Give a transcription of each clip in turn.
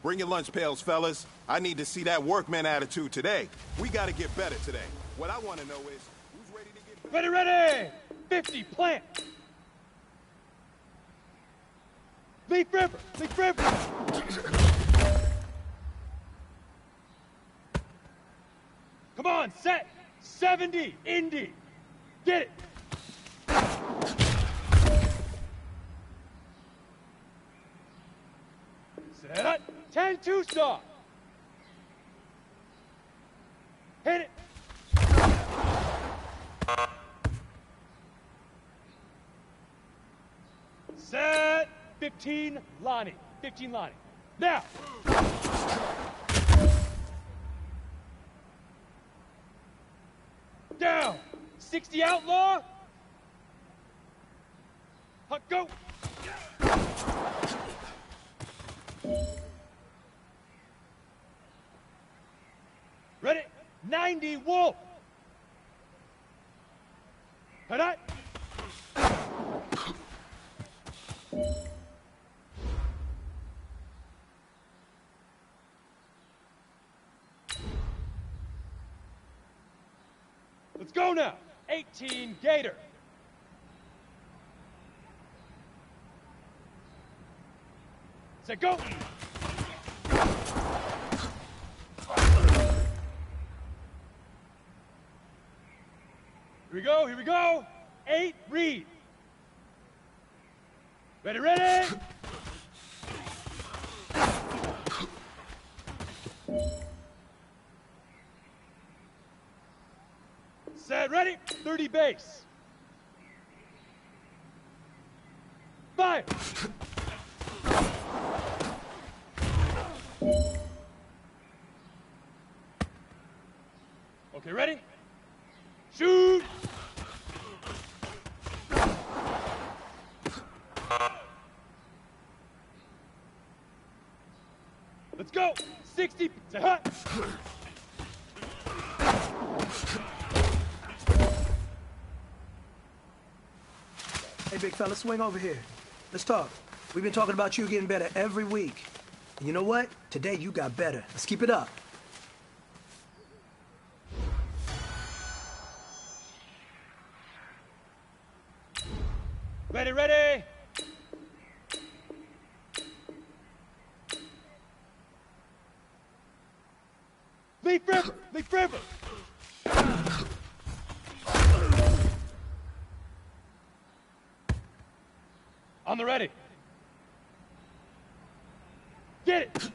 Bring your lunch pails, fellas. I need to see that workman attitude today. We gotta get better today. What I want to know is, who's ready to get better? Ready! 50, plant! Leaf river! Leaf river! Come on, set! 70, Indy! Get it! Set! 10, Tucson! Hit it! Set! 15, Lonnie. 15, Lonnie. Now! Down! 60, Outlaw! Huck, go! Ready? 90, Wolf! Head up! Let's go now. 18, Gator. Set, go. Here we go, here we go. 8, Reed. Ready, ready. Set, ready. 30, base. Fire. Okay, ready? Shoot! Let's go! 60, say hut! Hey, big fella, swing over here. Let's talk. We've been talking about you getting better every week. And you know what? Today you got better. Let's keep it up. Ready, ready! Leaf river! Leaf river! On the ready. Get it!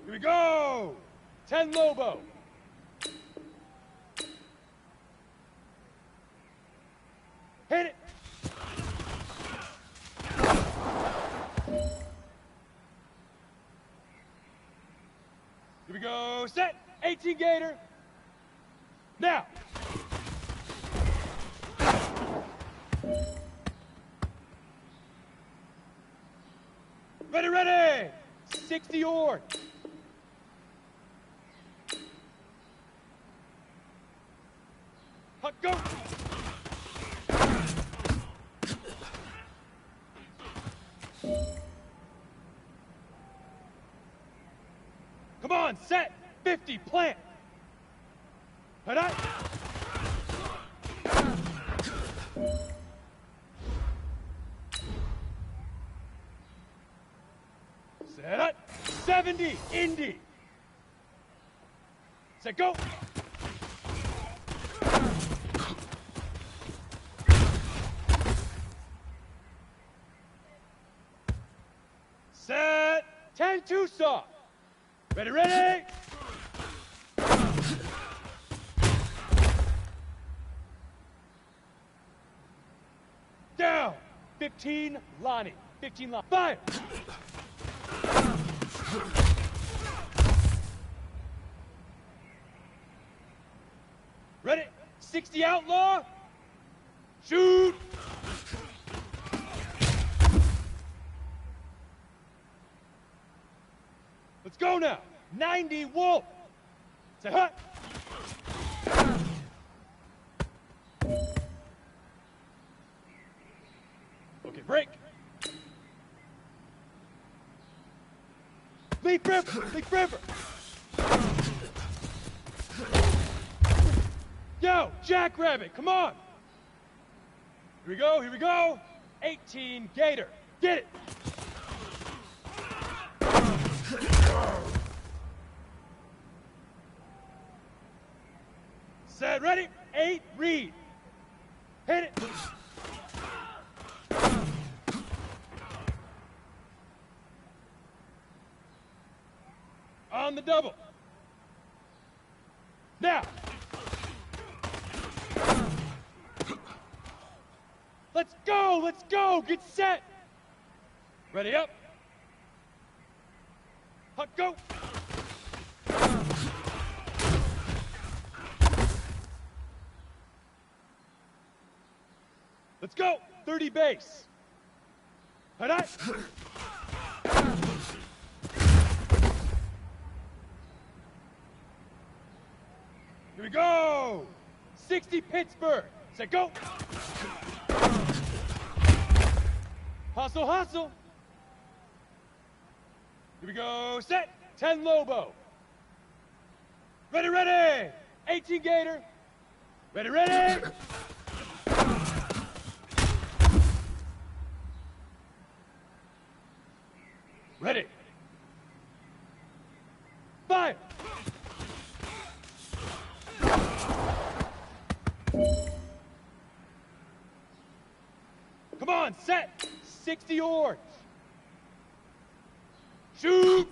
Here we go! 10, Lobo. Hit it! Here we go, set! 18, Gator. Now! Ready, ready! 60, Ord. Huck, go! Come on, set! 50, plant! Head up! Set up! 70, Indy! Set, go! Set! 10, Tucson! Ready, ready! Down! 15, Lonnie. 15, Lonnie. Fire! Ready? 60, Outlaw! Shoot! Let's go now. 90, Wolf. Say hut. Leaf River! Leaf River! Yo, Jackrabbit, come on! Here we go, here we go! 18 Gator, get it! Set, ready? 8, read. Hit it. On the double. Now. Let's go, let's go. Get set. Ready up. Hut, go. Let's go! 30 base. Hut. Here we go! 60 Pittsburgh. Set, go! Hustle, hustle. Here we go. Set. 10 Lobo. Ready, ready! 18 Gator. Ready, ready! Ready. Fire. Come on, set. 60 orange. Shoot.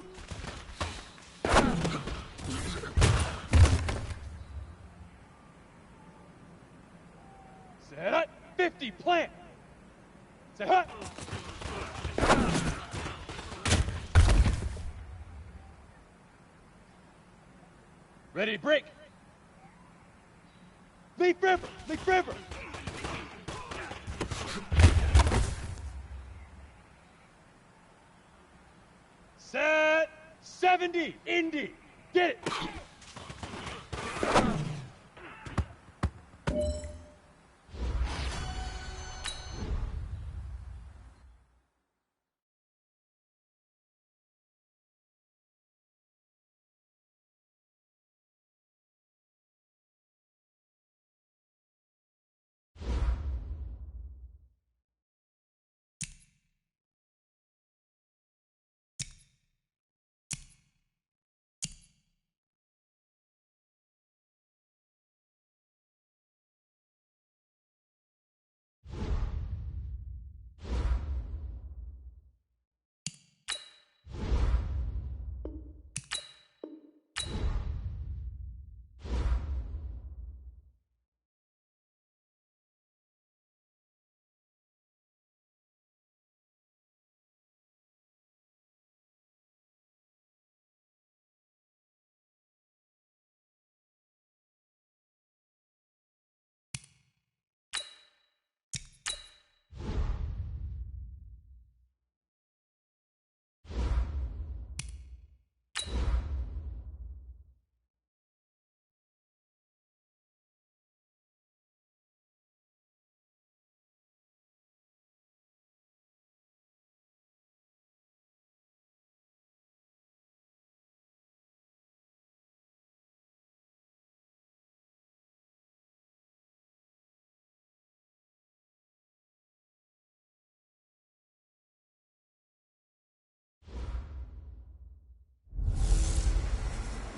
Set up. 50 plant. Set up. Ready, break. Leaf River, Leaf River. Set, 70, Indy, get it.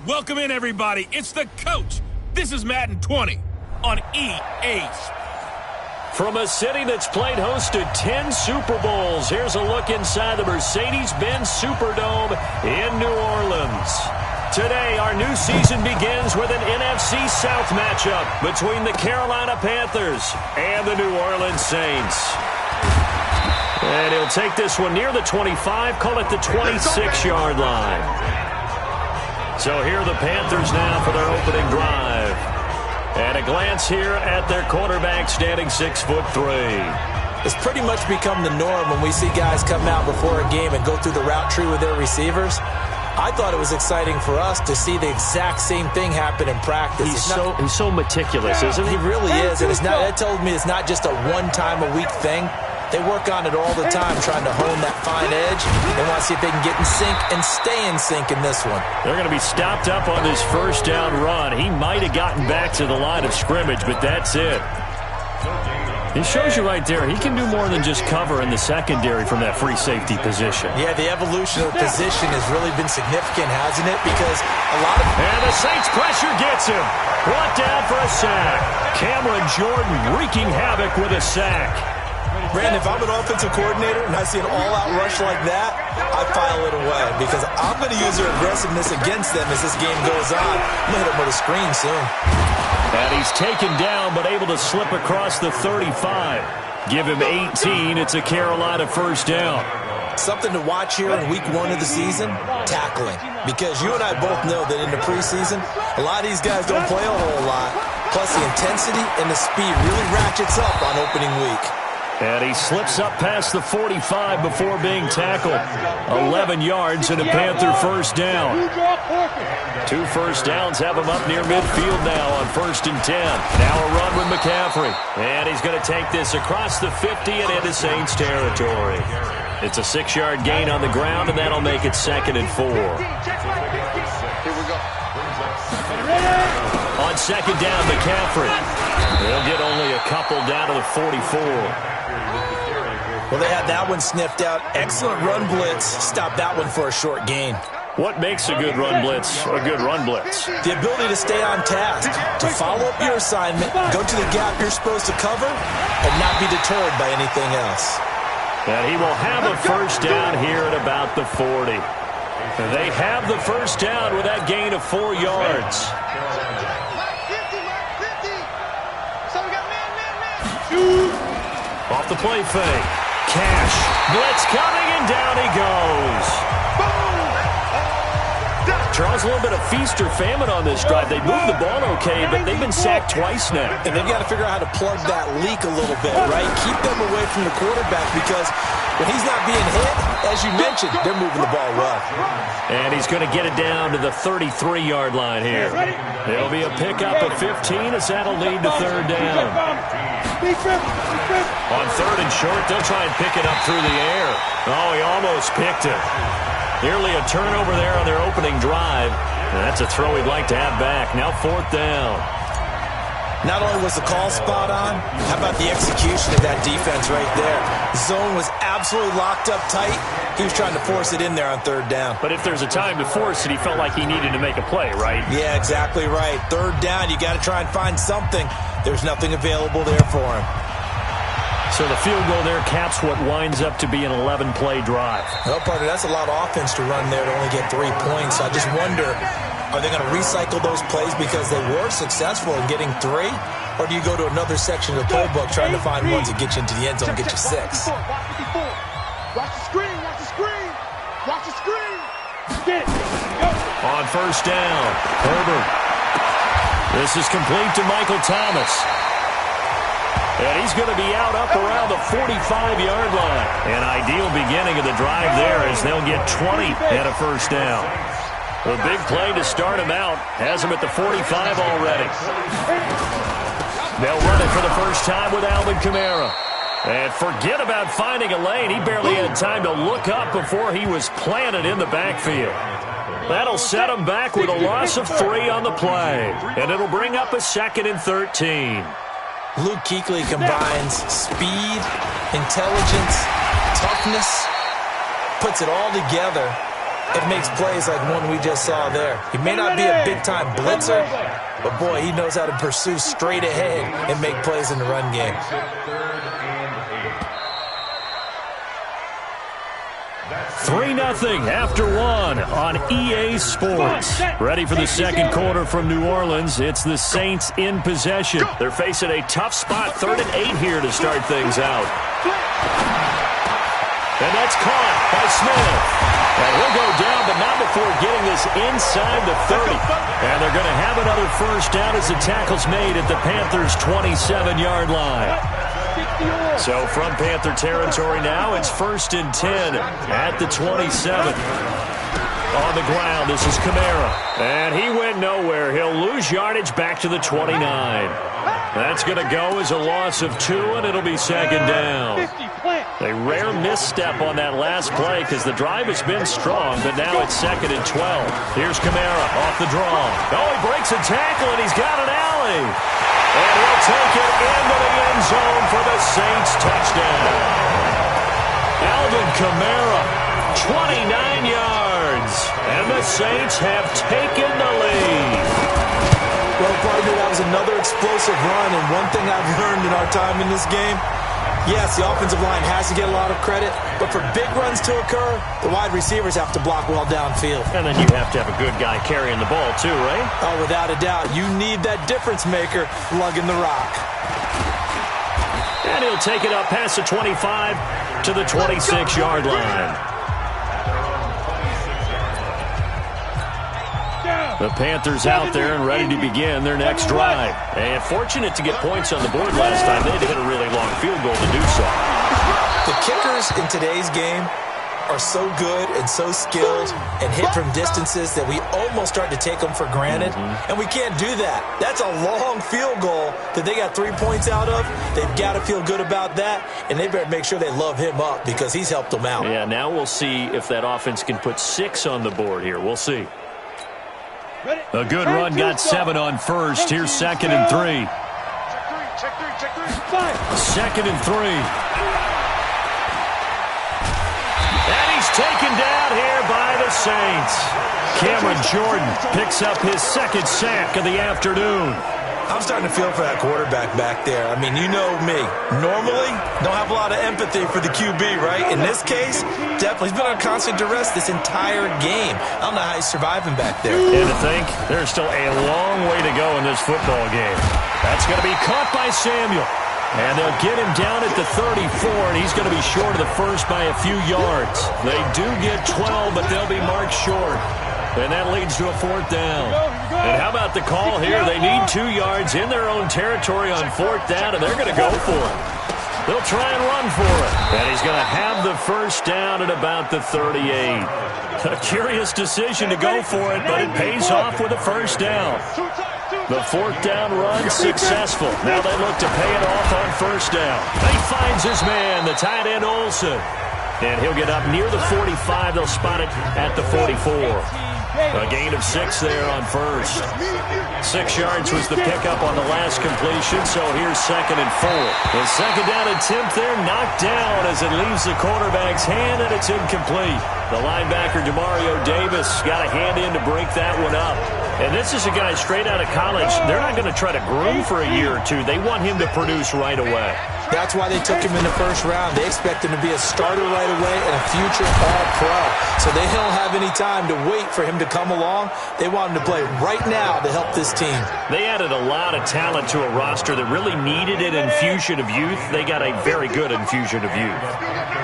Welcome in, everybody. It's the coach. This is Madden 20 on EA. From a city that's played host to 10 Super Bowls, here's a look inside the Mercedes-Benz Superdome in New Orleans. Today, our new season begins with an NFC South matchup between the Carolina Panthers and the New Orleans Saints. And he'll take this one near the 25, call it the 26-yard line. So here are the Panthers now for their opening drive. And a glance here at their quarterback standing 6'3". It's pretty much become the norm when we see guys come out before a game and go through the route tree with their receivers. I thought it was exciting for us to see the exact same thing happen in practice. He's so meticulous, isn't he? He really is. And that told me it's not just a one-time-a-week thing. They work on it all the time, trying to hone that fine edge. They want to see if they can get in sync and stay in sync in this one. They're going to be stopped up on this first down run. He might have gotten back to the line of scrimmage, but that's it. It shows you right there, he can do more than just cover in the secondary from that free safety position. Yeah, the evolution of the position has really been significant, hasn't it? Because a lot of... And the Saints pressure gets him. Brought down for a sack. Cameron Jordan wreaking havoc with a sack. Brandon, if I'm an offensive coordinator and I see an all-out rush like that, I file it away because I'm going to use their aggressiveness against them as this game goes on. I'm going to hit them with a screen soon. And he's taken down but able to slip across the 35. Give him 18. It's a Carolina first down. Something to watch here in week 1 of the season, tackling. Because you and I both know that in the preseason, a lot of these guys don't play a whole lot. Plus the intensity and the speed really ratchets up on opening week. And he slips up past the 45 before being tackled. 11 yards and a Panther first down. 2 first downs have him up near midfield now on 1st and 10. Now a run with McCaffrey. And he's going to take this across the 50 and into Saints territory. It's a 6-yard gain on the ground, and that'll make it 2nd and 4. Here we go. On 2nd down, McCaffrey. They'll get only a couple down to the 44. Well, they had that one sniffed out. Excellent run blitz. Stop that one for a short gain. What makes a good run blitz a good run blitz? The ability to stay on task, to follow up your assignment, go to the gap you're supposed to cover, and not be deterred by anything else. And he will have a first down here at about the 40. They have the first down with that gain of 4 yards. Off the play fake. Cash. Blitz coming, and down he goes. Charles, a little bit of feast or famine on this drive. They moved the ball okay, but they've been sacked twice now. And they've got to figure out how to plug that leak a little bit, right? Keep them away from the quarterback because when he's not being hit, as you mentioned, they're moving the ball well. And he's going to get it down to the 33-yard line here. There'll be a pickup of 15 as that'll lead to 3rd down. On 3rd and short, they'll try and pick it up through the air. Oh, he almost picked it. Nearly a turnover there on their opening drive. And that's a throw he'd like to have back. Now 4th down. Not only was the call spot on, how about the execution of that defense right there? Zone was absolutely locked up tight. He was trying to force it in there on 3rd down. But if there's a time to force it, he felt like he needed to make a play, right? Yeah, exactly right. 3rd down, you got to try and find something. There's nothing available there for him. So the field goal there caps what winds up to be an 11-play drive. Well, partner, that's a lot of offense to run there to only get 3 points. I just wonder, are they going to recycle those plays because they were successful in getting 3? Or do you go to another section of the playbook trying to find ones that get you into the end zone and get you 6? Watch the screen, watch the screen, watch the screen. Get it. Go. On 1st down, Herbert. This is complete to Michael Thomas. And he's going to be out up around the 45-yard line. An ideal beginning of the drive there as they'll get 20 and a first down. The big play to start him out has him at the 45 already. They'll run it for the first time with Alvin Kamara. And forget about finding a lane. He barely had time to look up before he was planted in the backfield. That'll set him back with a loss of 3 on the play. And it'll bring up a 2nd and 13. Luke Kuechly combines speed, intelligence, toughness, puts it all together. It makes plays like one we just saw there. He may not be a big-time blitzer, but boy, he knows how to pursue straight ahead and make plays in the run game. 3-0 after 1 on EA Sports. Ready for the second quarter from New Orleans. It's the Saints in possession. They're facing a tough spot, 3rd and 8 here to start things out. And that's caught by Smith. And he'll go down, but not before getting this inside the 30. And they're going to have another first down as the tackle's made at the Panthers' 27-yard line. So from Panther territory now, it's 1st and 10 at the 27. On the ground, this is Kamara. And he went nowhere. He'll lose yardage back to the 29. That's going to go as a loss of 2, and it'll be 2nd down. 50 plant. A rare misstep on that last play because the drive has been strong, but now it's 2nd and 12. Here's Kamara off the draw. Oh, he breaks a tackle, and he's got an alley. And he'll take it into the end zone for the Saints touchdown. Alvin Kamara, 29 yards, and the Saints have taken the lead. Well, partner, that was another explosive run, and one thing I've learned in our time in this game, yes, the offensive line has to get a lot of credit, but for big runs to occur, the wide receivers have to block well downfield. And then you have to have a good guy carrying the ball too, right? Oh, without a doubt. You need that difference maker lugging the rock. And he'll take it up past the 25 to the 26-yard line. The Panthers out there and ready to begin their next drive. And fortunate to get points on the board last time. They had to hit a really long field goal to do so. The kickers in today's game are so good and so skilled and hit from distances that we almost start to take them for granted. And we can't do that. That's a long field goal that they got 3 points out of. They've got to feel good about that, and they better make sure they love him up because he's helped them out. Yeah, now we'll see if that offense can put 6 on the board here. We'll see. A good run got 7 on first. Here's 2nd and 3. Check three. 2nd and 3. And he's taken down here by the Saints. Cameron Jordan picks up his 2nd sack of the afternoon. I'm starting to feel for that quarterback back there. I mean, you know me. Normally, don't have a lot of empathy for the QB, right? In this case, definitely. He's been on constant duress this entire game. I don't know how he's surviving back there. And to think, there's still a long way to go in this football game. That's going to be caught by Samuel. And they'll get him down at the 34, and he's going to be short of the first by a few yards. They do get 12, but they'll be marked short. And that leads to a 4th down. And how about the call here? They need 2 yards in their own territory on 4th down, and they're going to go for it. They'll try and run for it. And he's going to have the 1st down at about the 38. A curious decision to go for it, but it pays off with a 1st down. The 4th down run successful. Now they look to pay it off on 1st down. He finds his man, the tight end Olsen. And he'll get up near the 45. They'll spot it at the 44. A gain of 6 there on 1st. 6 yards was the pickup on the last completion, so here's 2nd and 4. The 2nd down attempt there knocked down as it leaves the quarterback's hand, and it's incomplete. The linebacker, Demario Davis, got a hand in to break that one up. And this is a guy straight out of college. They're not going to try to groom for a year or two. They want him to produce right away. That's why they took him in the 1st round. They expect him to be a starter right away and a future All-Pro. So they don't have any time to wait for him to come along. They want him to play right now to help this team. They added a lot of talent to a roster that really needed an infusion of youth. They got a very good infusion of youth.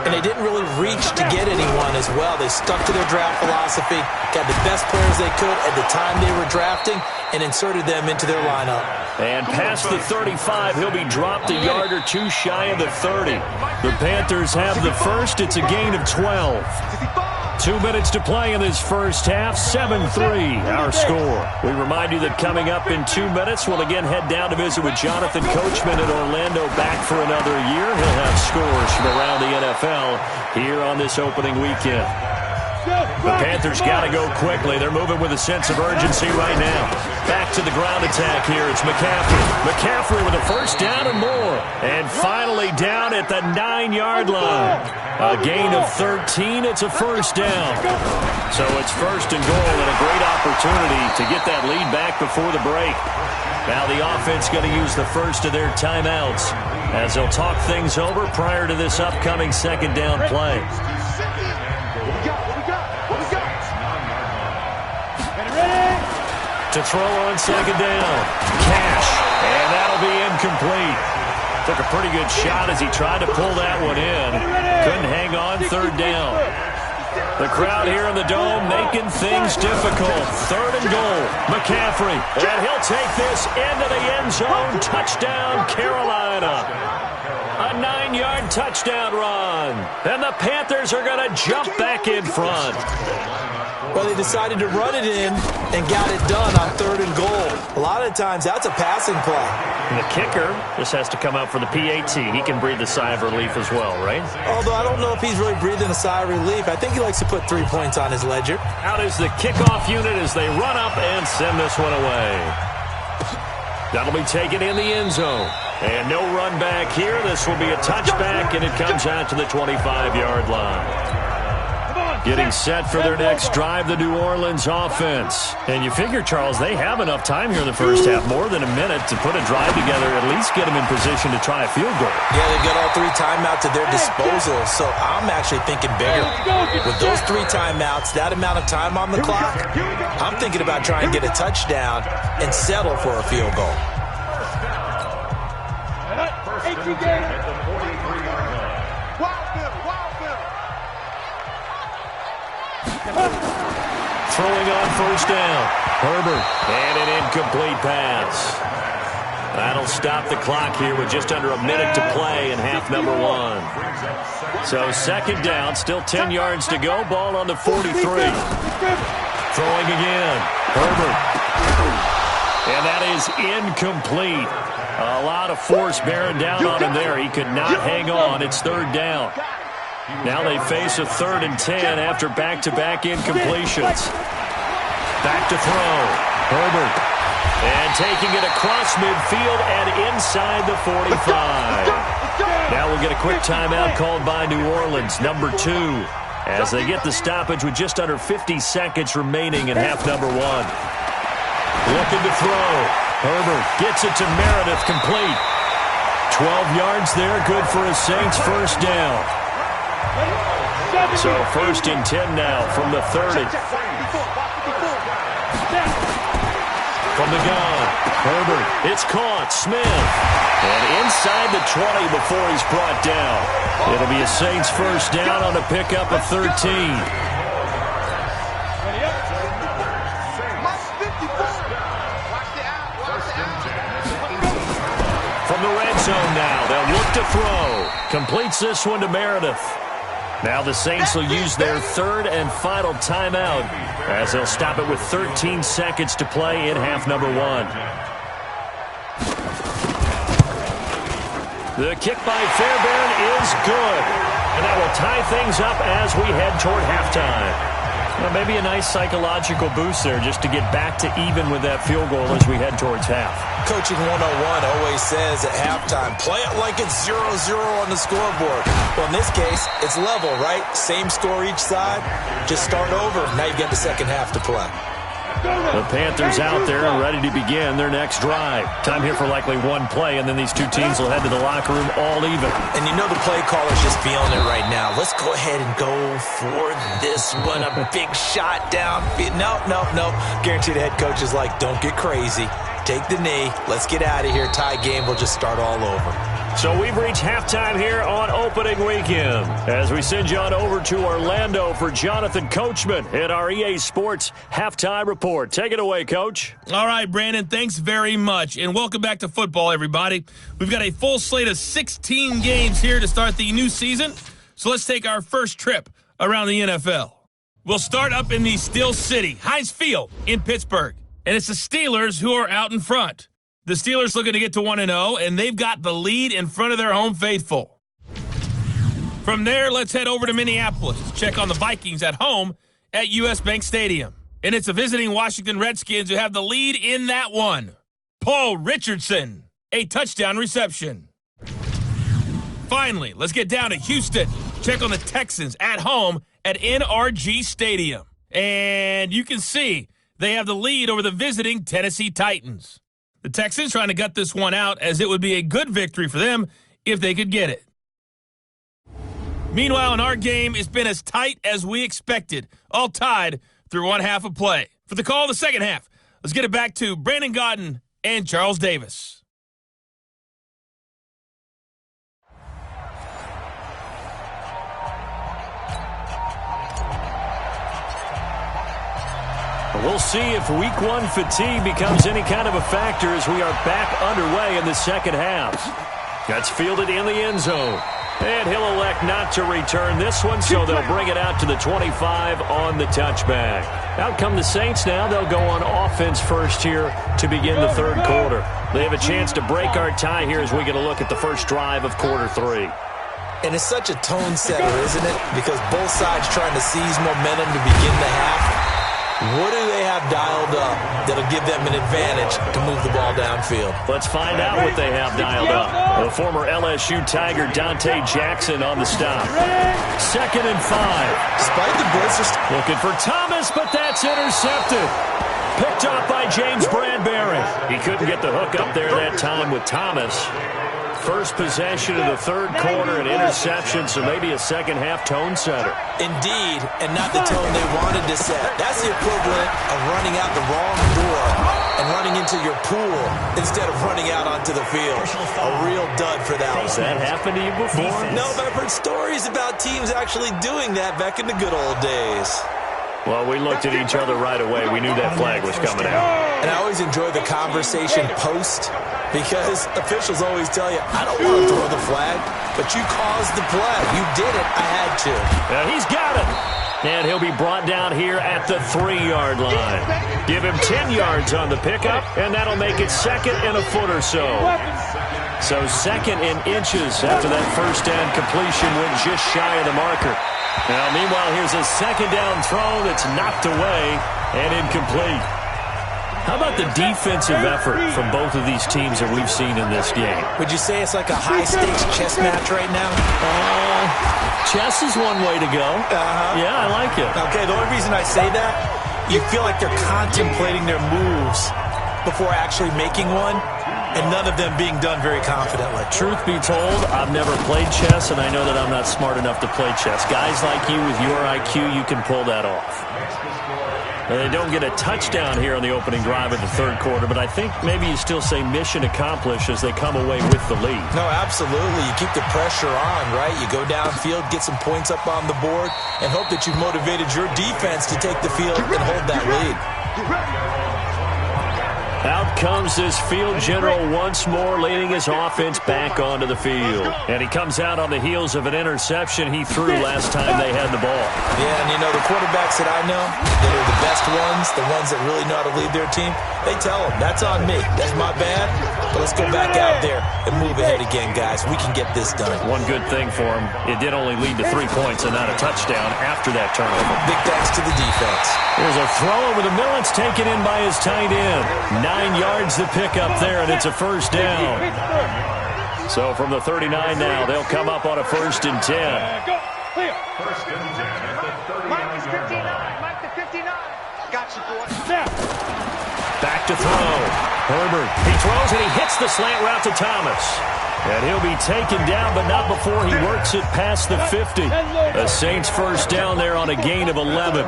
And they didn't really reach to get anyone as well. They stuck to their draft philosophy, got the best players they could at the time they were drafting, and inserted them into their lineup. And past the 35, he'll be dropped a yard or 2 shy of the 30. The Panthers have the 1st. It's a gain of 12. 2 minutes to play in this 1st half. 7-3, our score. We remind you that coming up in 2 minutes, we'll again head down to visit with Jonathan Coachman in Orlando, back for another year. He'll have scores from around the NFL here on this opening weekend. The Panthers got to go quickly. They're moving with a sense of urgency right now. Back to the ground attack here. It's McCaffrey. McCaffrey with a 1st down and more. And finally down at the 9-yard line. A gain of 13. It's a 1st down. So it's 1st and goal, and a great opportunity to get that lead back before the break. Now the offense going to use the 1st of their timeouts as they'll talk things over prior to this upcoming 2nd down play. To throw on 2nd down. Cash. And that'll be incomplete. Took a pretty good shot as he tried to pull that one in. Couldn't hang on 3rd down. The crowd here in the Dome making things difficult. 3rd and goal. McCaffrey. And he'll take this into the end zone. Touchdown, Carolina. A 9-yard touchdown run. And the Panthers are going to jump back in front. Well, they decided to run it in and got it done on 3rd and goal. A lot of times, that's a passing play. And the kicker just has to come out for the PAT. He can breathe a sigh of relief as well, right? Although I don't know if he's really breathing a sigh of relief. I think he likes to put 3 points on his ledger. Out is the kickoff unit as they run up and send this one away. That'll be taken in the end zone. And no run back here. This will be a touchback, and it comes out to the 25-yard line. Getting set for their next drive, the New Orleans offense. And you figure, Charles, they have enough time here in the first half, more than a minute, to put a drive together, at least get them in position to try a field goal. Yeah, they've got all 3 timeouts at their disposal, so I'm actually thinking bigger. With those 3 timeouts, that amount of time on the clock, I'm thinking about trying to get a touchdown and settle for a field goal. 18 Gator. Throwing on first down. Herbert. And an incomplete pass. That'll stop the clock here with just under a minute to play in half number 1. So 2nd down, still 10 yards to go. Ball on the 43. Throwing again. Herbert. And that is incomplete. A lot of force bearing down on him there. He could not hang on. It's 3rd down. Now they face a 3rd and 10 after back-to-back incompletions. Back to throw. Herbert. And taking it across midfield and inside the 45. Now we'll get a quick timeout called by New Orleans, number 2, as they get the stoppage with just under 50 seconds remaining in half number 1. Looking to throw. Herbert gets it to Meredith, complete. 12 yards there, good for a Saints first down. So 1st and 10 now from the 30. From the gun, Herbert, it's caught, Smith. And inside the 20 before he's brought down. It'll be a Saints first down on a pickup of 13. From the red zone now, they'll look to throw. Completes this one to Meredith. Now the Saints will use their 3rd and final timeout as they'll stop it with 13 seconds to play in half number 1. The kick by Fairbairn is good. And that will tie things up as we head toward halftime. Well, maybe a nice psychological boost there just to get back to even with that field goal as we head towards half. Coaching 101 always says at halftime, play it like it's 0-0 on the scoreboard. Well, in this case, it's level, right? Same score each side. Just start over. Now you get the second half to play. The Panthers out there and ready to begin their next drive. Time here for likely one play, and then these two teams will head to the locker room all even. And you know the play caller's just feeling it right now. Let's go ahead and go for this one. A big shot down. No. Guarantee the head coach is like, don't get crazy. Take the knee. Let's get out of here. Tie game. We'll just start all over. So we've reached halftime here on opening weekend as we send you on over to Orlando for Jonathan Coachman at our EA Sports Halftime Report. Take it away, Coach. All right, Brandon, thanks very much, and welcome back to football, everybody. We've got a full slate of 16 games here to start the new season, so let's take our first trip around the NFL. We'll start up in the Steel City, Heinz Field in Pittsburgh, and it's the Steelers who are out in front. The Steelers looking to get to 1-0, and they've got the lead in front of their home faithful. From there, let's head over to Minneapolis to check on the Vikings at home at U.S. Bank Stadium. And it's the visiting Washington Redskins who have the lead in that one. Paul Richardson, a touchdown reception. Finally, let's get down to Houston. Check on the Texans at home at NRG Stadium. And you can see they have the lead over the visiting Tennessee Titans. The Texans trying to gut this one out as it would be a good victory for them if they could get it. Meanwhile, in our game, it's been as tight as we expected, all tied through one half of play. For the call of the second half, let's get it back to Brandon Godden and Charles Davis. We'll see if week one fatigue becomes any kind of a factor as we are back underway in the second half. That's fielded in the end zone. And he'll elect not to return this one, so they'll bring it out to the 25 on the touchback. Out come the Saints now. They'll go on offense first here to begin the third quarter. They have a chance to break our tie here as we get a look at the first drive of quarter 3. And it's such a tone setter, isn't it? Because both sides trying to seize momentum to begin the half. What do they have dialed up that'll give them an advantage to move the ball downfield? Let's find out what they have dialed up. The former LSU Tiger Dante Jackson on the stop. 2nd and 5. Despite the blitz, looking for Thomas, but that's intercepted. Picked up by James Bradbury. He couldn't get the hook up there that time with Thomas. First possession of the third quarter, an interception, so maybe a second-half tone setter. Indeed, and not the tone they wanted to set. That's the equivalent of running out the wrong door and running into your pool instead of running out onto the field. A real dud for that one. Has that happened to you before? No, but I've heard stories about teams actually doing that back in the good old days. Well, we looked at each other right away. We knew that flag was coming out. And I always enjoy the conversation post because officials always tell you, I don't want to throw the flag, but you caused the play. You did it. I had to. He's got it. And he'll be brought down here at the 3-yard line. Give him 10 yards on the pickup, and that'll make it 2nd and a foot or so. So 2nd in inches after that first down completion went just shy of the marker. Now, meanwhile, here's a 2nd down throw that's knocked away and incomplete. How about the defensive effort from both of these teams that we've seen in this game? Would you say it's like a high-stakes chess match right now? Chess is one way to go. Yeah, I like it. Okay, the only reason I say that, you feel like they're contemplating their moves before actually making one, and none of them being done very confidently. Truth be told, I've never played chess, and I know that I'm not smart enough to play chess. Guys like you with your IQ, you can pull that off. And they don't get a touchdown here on the opening drive of the third quarter, but I think maybe you still say mission accomplished as they come away with the lead. No, absolutely. You keep the pressure on, right? You go downfield, get some points up on the board, and hope that you've motivated your defense to take the field and hold that lead. Out comes this field general once more, leading his offense back onto the field. And he comes out on the heels of an interception he threw last time they had the ball. Yeah, and you know, the quarterbacks that I know that are the best ones, the ones that really know how to lead their team, they tell them, that's on me. That's my bad. But let's go back out there and move ahead again, guys. We can get this done. One good thing for him, it did only lead to 3 points and not a touchdown after that turnover. Big thanks to the defense. There's a throw over the middle. It's taken in by his tight end. 9 yards to pick up there, and it's a first down. So from the 39 now, they'll come up on a 1st and 10. First and 10 at the 39. Mike is 59. Mike to 59. Got you, boy. Back to throw. Herbert, he throws and he hits the slant route to Thomas. And he'll be taken down, but not before he works it past the 50. A Saints first down there on a gain of 11.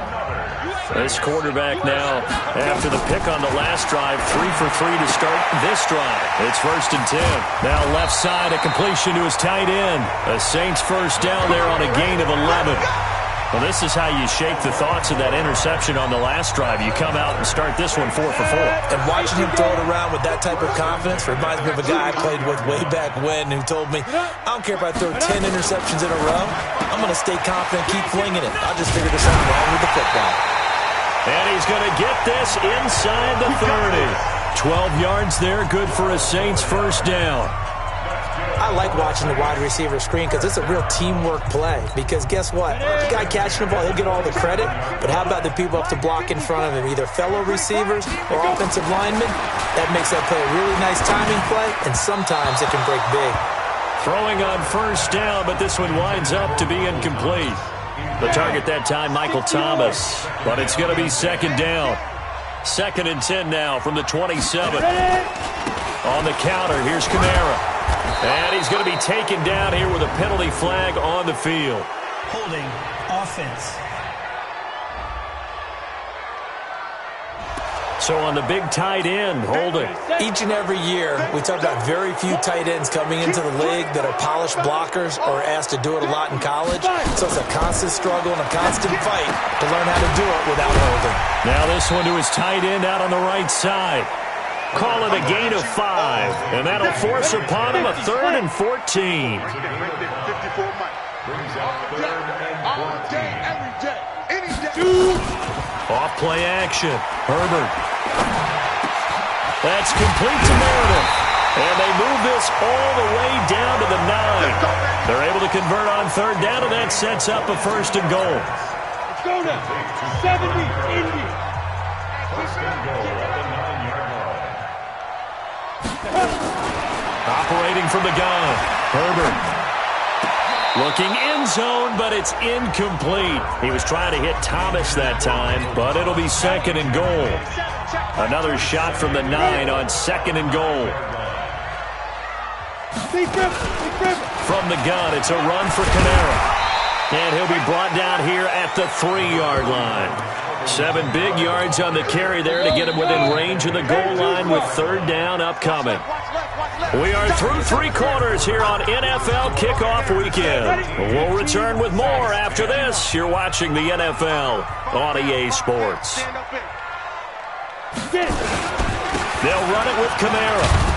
This quarterback now, after the pick on the last drive, 3 for 3 to start this drive. It's 1st and 10. Now left side, a completion to his tight end. A Saints first down there on a gain of 11. Well, this is how you shake the thoughts of that interception on the last drive. You come out and start this one 4 for 4. And watching him throw it around with that type of confidence reminds me of a guy I played with way back when who told me, I don't care if I throw 10 interceptions in a row. I'm going to stay confident, keep flinging it. I'll just figure there's something wrong with the football. And he's going to get this inside the 30. 12 yards there, good for a Saints first down. I like watching the wide receiver screen because it's a real teamwork play. Because guess what? The guy catching the ball, he'll get all the credit. But how about the people up to block in front of him, either fellow receivers or offensive linemen? That makes that play a really nice timing play, and sometimes it can break big. Throwing on first down, but this one winds up to be incomplete. The target that time, Michael Thomas. But it's going to be 2nd down. 2nd and 10 now from the 27. On the counter, here's Kamara. And he's going to be taken down here with a penalty flag on the field. Holding offense. So on the big tight end, holding. Each and every year, we talk about very few tight ends coming into the league that are polished blockers or asked to do it a lot in college. So it's a constant struggle and a constant fight to learn how to do it without holding. Now this one to his tight end out on the right side. Call it a gain of 5, and that'll force upon him a 3rd and 14. Off play action. Herbert. That's complete to Meredith. And they move this all the way down to the 9. They're able to convert on 3rd down, and that sets up a 1st and goal. Let's go now. 70, Indy. Operating from the gun. Herbert. Looking end zone, but it's incomplete. He was trying to hit Thomas that time, but it'll be 2nd and goal. Another shot from the 9 on 2nd and goal. From the gun, it's a run for Kamara. And he'll be brought down here at the 3-yard line. 7 big yards on the carry there to get him within range of the goal line with 3rd down upcoming. We are through 3 quarters here on NFL Kickoff Weekend. We'll return with more after this. You're watching the NFL on EA Sports. They'll run it with Kamara.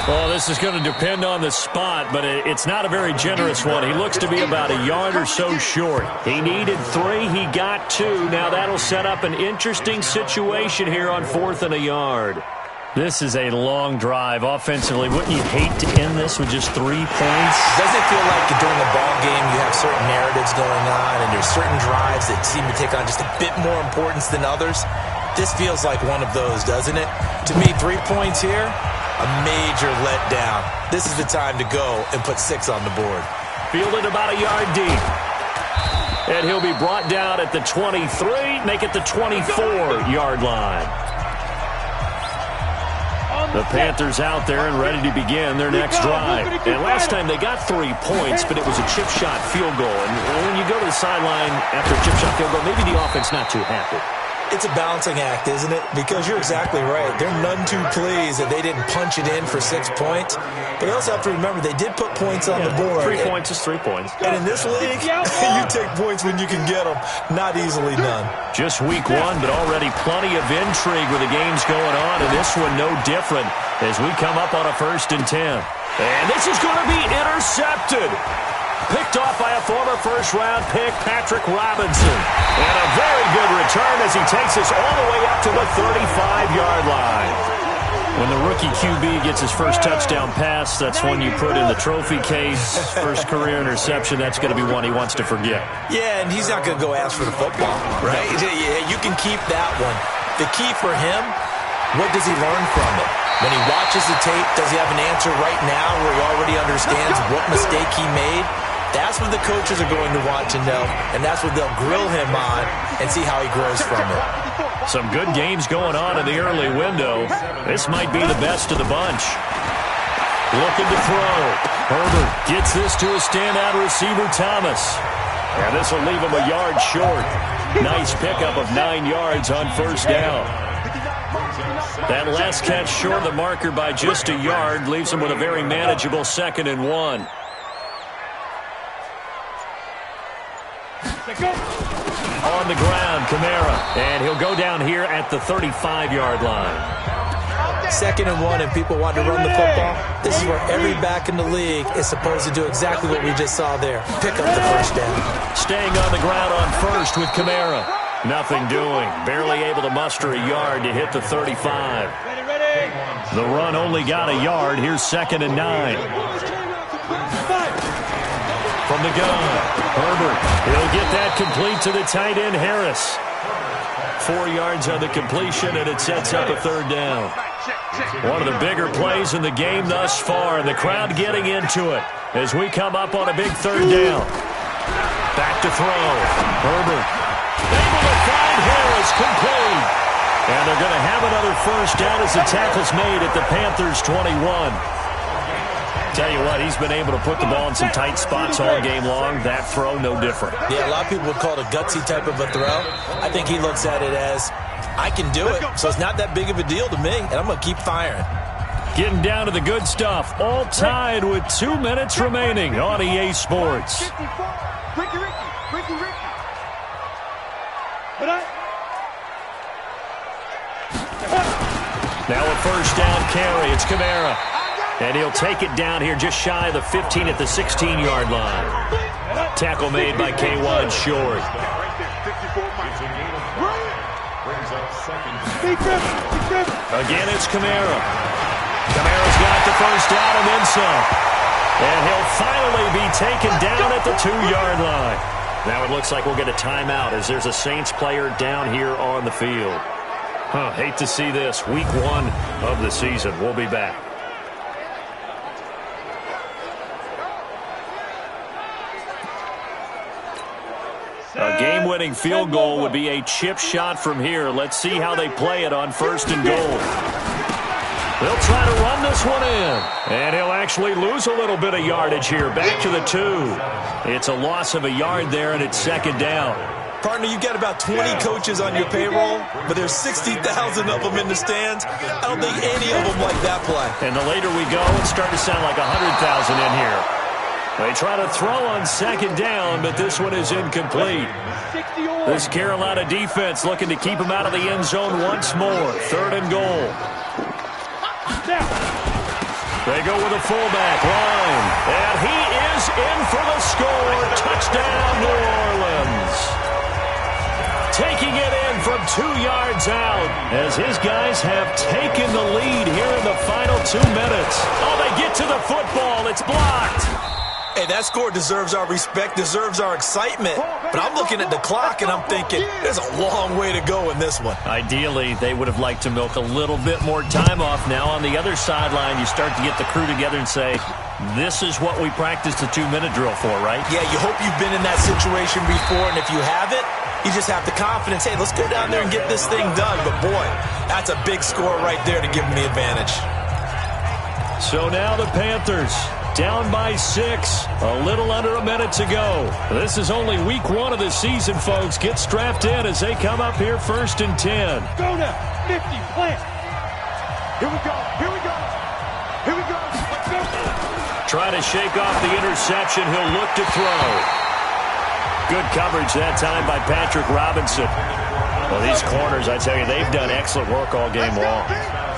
Well, this is going to depend on the spot, but it's not a very generous one. He looks to be about a yard or so short. He needed 3. He got 2. Now that'll set up an interesting situation here on 4th and a yard. This is a long drive offensively. Wouldn't you hate to end this with just 3 points? Doesn't it feel like during a ball game you have certain narratives going on and there's certain drives that seem to take on just a bit more importance than others? This feels like one of those, doesn't it? To me, 3 points here, a major letdown. This is the time to go and put 6 on the board. Fielded about a yard deep. And he'll be brought down at the 23, make it the 24-yard line. The Panthers out there and ready to begin their next drive. And last time they got 3 points, but it was a chip shot field goal. And when you go to the sideline after a chip shot field goal, maybe the offense not too happy. It's a balancing act, isn't it? Because you're exactly right. They're none too pleased that they didn't punch it in for 6 points. But they also have to remember they did put points on the board. 3 points is 3 points. And in this league, you take points when you can get them. Not easily done. Just week 1, but already plenty of intrigue with the games going on. And this one no different as we come up on a 1st and 10. And this is going to be intercepted. Picked off by a former first-round pick, Patrick Robinson. And a very good return as he takes us all the way up to the 35-yard line. When the rookie QB gets his first touchdown pass, that's one you put in the trophy case. First career interception, that's going to be one he wants to forget. Yeah, and he's not going to go ask for the football, right? Yeah, you can keep that one. The key for him, what does he learn from it? When he watches the tape, does he have an answer right now where he already understands what mistake he made? That's what the coaches are going to want to know, and that's what they'll grill him on and see how he grows from it. Some good games going on in the early window. This might be the best of the bunch. Looking to throw. Herbert gets this to a standout receiver, Thomas. And this will leave him a yard short. Nice pickup of 9 yards on 1st down. That last catch short of the marker by just a yard leaves him with a very manageable 2nd and 1. On the ground, Kamara. And he'll go down here at the 35-yard line. 2nd and 1, and people want to run the football. This is where every back in the league is supposed to do exactly what we just saw there. Pick up the 1st down. Staying on the ground on 1st with Kamara. Nothing doing. Barely able to muster a yard to hit the 35. The run only got a yard. Here's 2nd and 9. From the gun, Herbert. He'll get that complete to the tight end, Harris. 4 yards on the completion, and it sets up a 3rd down. One of the bigger plays in the game thus far, and the crowd getting into it as we come up on a big 3rd down. Back to throw. Herbert able to find Harris, complete. And they're going to have another 1st down as the tackle's made at the Panthers' 21. Tell you what, he's been able to put the ball in some tight spots all game long. That throw, no different. Yeah, a lot of people would call it a gutsy type of a throw. I think he looks at it as, I can do it, so it's not that big of a deal to me, and I'm going to keep firing. Getting down to the good stuff. All tied with 2 minutes remaining on EA Sports. Now a first down carry. It's Kamara. And he'll take it down here just shy of the 15 at the 16-yard line. Tackle made by K1 Short. Again, it's Kamara. Kamara's got the first down and then some. And he'll finally be taken down at the 2-yard line. Now it looks like we'll get a timeout as there's a Saints player down here on the field. Hate to see this. Week 1 of the season. We'll be back. A game-winning field goal would be a chip shot from here. Let's see how they play it on 1st and goal. They'll try to run this one in. And he'll actually lose a little bit of yardage here. Back to the 2. It's a loss of a yard there, and it's 2nd down. Partner, you've got about 20 coaches on your payroll, but there's 60,000 of them in the stands. I don't think any of them like that play. And the later we go, it's starting to sound like 100,000 in here. They try to throw on 2nd down, but this one is incomplete. This Carolina defense looking to keep him out of the end zone once more. 3rd and goal. They go with a fullback line. And he is in for the score. Touchdown, New Orleans. Taking it in from 2 yards out as his guys have taken the lead here in the final 2 minutes. Oh, they get to the football. It's blocked. Hey, that score deserves our respect, deserves our excitement. But I'm looking at the clock, and I'm thinking there's a long way to go in this one. Ideally, they would have liked to milk a little bit more time off. Now on the other sideline, you start to get the crew together and say, this is what we practiced the 2-minute drill for, right? Yeah, you hope you've been in that situation before, and if you haven't, you just have the confidence, hey, let's go down there and get this thing done. But, boy, that's a big score right there to give them the advantage. So now the Panthers down by 6, a little under a minute to go. This is only week 1 of the season, folks. Get strapped in as they come up here 1st and 10. Go now, 50, plant. Here we go, here we go, here we go, let's go. Try to shake off the interception. He'll look to throw. Good coverage that time by Patrick Robinson. Well, these corners, I tell you, they've done excellent work all game long.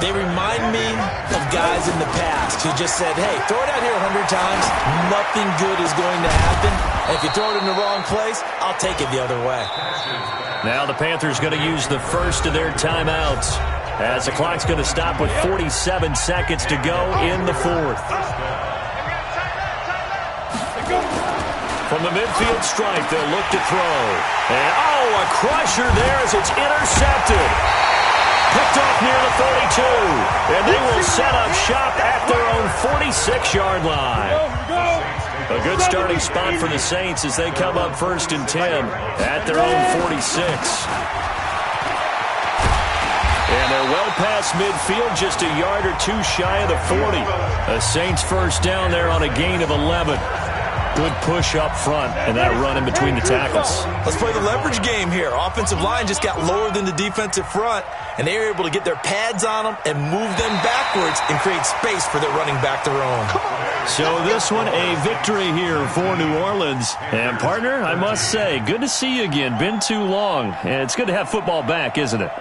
They remind me of guys in the past who just said, hey, throw it out here 100 times, nothing good is going to happen. And if you throw it in the wrong place, I'll take it the other way. Now the Panthers going to use the first of their timeouts as the clock's going to stop with 47 seconds to go in the 4th. From the midfield stripe, they'll look to throw. And, a crusher there as it's intercepted. Picked off near the 42. And they will set up shop at their own 46-yard line. A good starting spot for the Saints as they come up 1st and 10 at their own 46. And they're well past midfield, just a yard or 2 shy of the 40. The Saints first down there on a gain of 11. Good push up front and that run in between the tackles. Let's play the leverage game here. Offensive line just got lower than the defensive front, and they were able to get their pads on them and move them backwards and create space for their running back to roam. So this one a victory here for New Orleans. And partner, I must say, good to see you again. Been too long. And it's good to have football back, isn't it?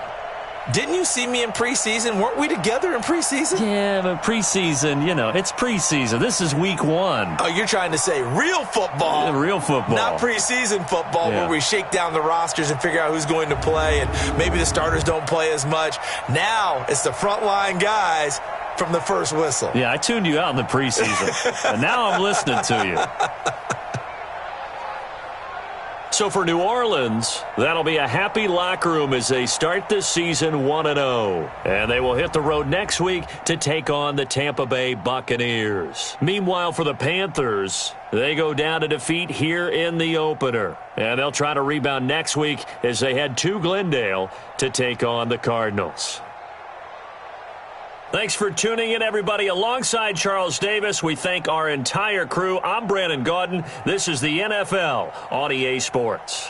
Didn't you see me in preseason? Weren't we together in preseason? Yeah, but preseason, it's preseason. This is week 1. Oh, you're trying to say real football. Real football. Not preseason football where we shake down the rosters and figure out who's going to play, and maybe the starters don't play as much. Now it's the frontline guys from the first whistle. Yeah, I tuned you out in the preseason, and now I'm listening to you. So for New Orleans, that'll be a happy locker room as they start this season 1-0. And they will hit the road next week to take on the Tampa Bay Buccaneers. Meanwhile, for the Panthers, they go down to defeat here in the opener. And they'll try to rebound next week as they head to Glendale to take on the Cardinals. Thanks for tuning in, everybody. Alongside Charles Davis, we thank our entire crew. I'm Brandon Gaudin. This is the NFL on EA Sports.